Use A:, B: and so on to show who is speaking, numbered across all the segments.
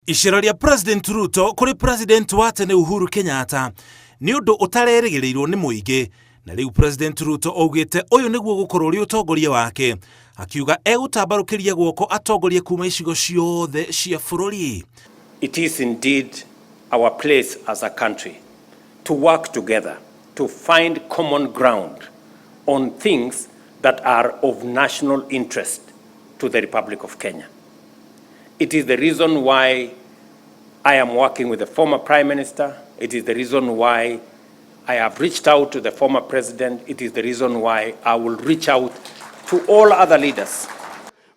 A: Icera rĩa President Ruto kuri President wa tene Uhuru Kenyatta ni undu utarerĩgĩrĩirwo ni muingi, na riu President Ruto augite uyu niguo gukorwo ri utongoria wake, akiuga egutambarukiria guoko atongorie kuma icigo ciothe cia bururi.
B: It is indeed our place as a country to work together to find common ground on things that are of national interest to the Republic of Kenya. It is the reason why I am working with the former Prime Minister. It is the reason why I have reached out to the former President. It is the reason why I will reach out to all other leaders.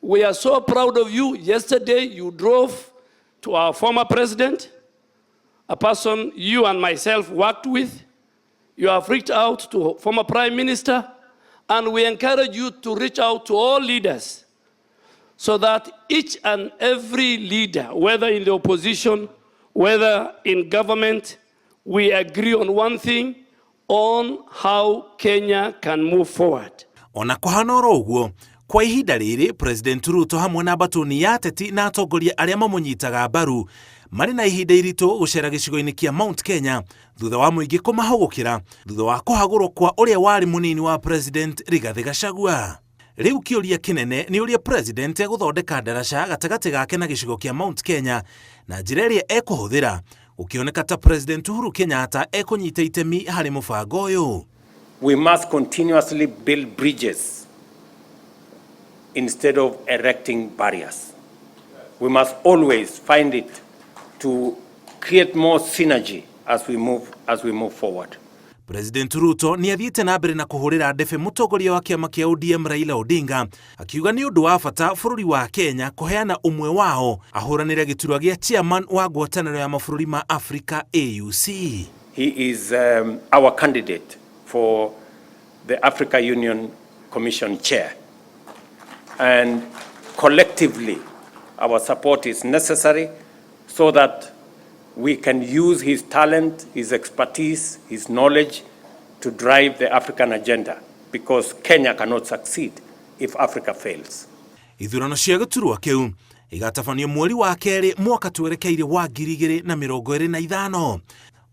C: We are so proud of you. Yesterday you drove to our former President, a person you and myself worked with. You have reached out to former Prime Minister, and we encourage you to reach out to all leaders, so that each and every leader, whether in the opposition, whether in government, we agree on one thing, on how Kenya can move forward.
A: Ona kuhana uguo, kwa ihinda riri President Ruto hamwe na batoni ya ateti na atongoria aria mamunyitaga mbaru mari na ihinda iritu gucera gicigo-ini kia Mount Kenya thutha wa muingi kumahugukira thutha wa kuhagurwo kwa uria wari munini wa President Rigathi Gachagua. Riu kiuria kinene ni uria President eguthondeka ndaraca gatagati gake na gicigo kia Mount Kenya na njira iria ekuhuthira ukioneka ta President Uhuru Kenyatta ekunyita itemi hari mubango uyu.
B: We must continuously build bridges instead of erecting barriers. We must always find it to create more synergy as we move forward.
A: President Ruto ni athiite na mbere na kuhurira ndefe mutongoria wa kiama kia ODM Raila Odinga, akiuga ni undu wa bata bururi wa Kenya kuheana umwe wao ahuranire giturwa gia chairman wa ngwataniro ya mabũrũri ma Africa AUC.
B: He is our candidate for the Africa Union Commission chair, and collectively our support is necessary so that we can use his talent, his expertise, his knowledge to drive the African agenda, because Kenya cannot succeed if Africa fails.
A: Ithurano cia giturwa kiu igatabanio mweri wa keri mwaka twerekeire wa 2025.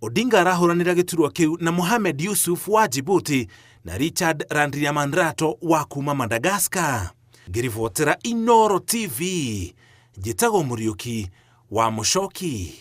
A: Odinga arahuranira giturwa kiu na Mohamed Yusuf wa Djibouti na Richard Randriamandrato wa kuma Madagascar. Ngirivotera Inooro TV, Njĩtagwo Mũriũki wa Mũchoki.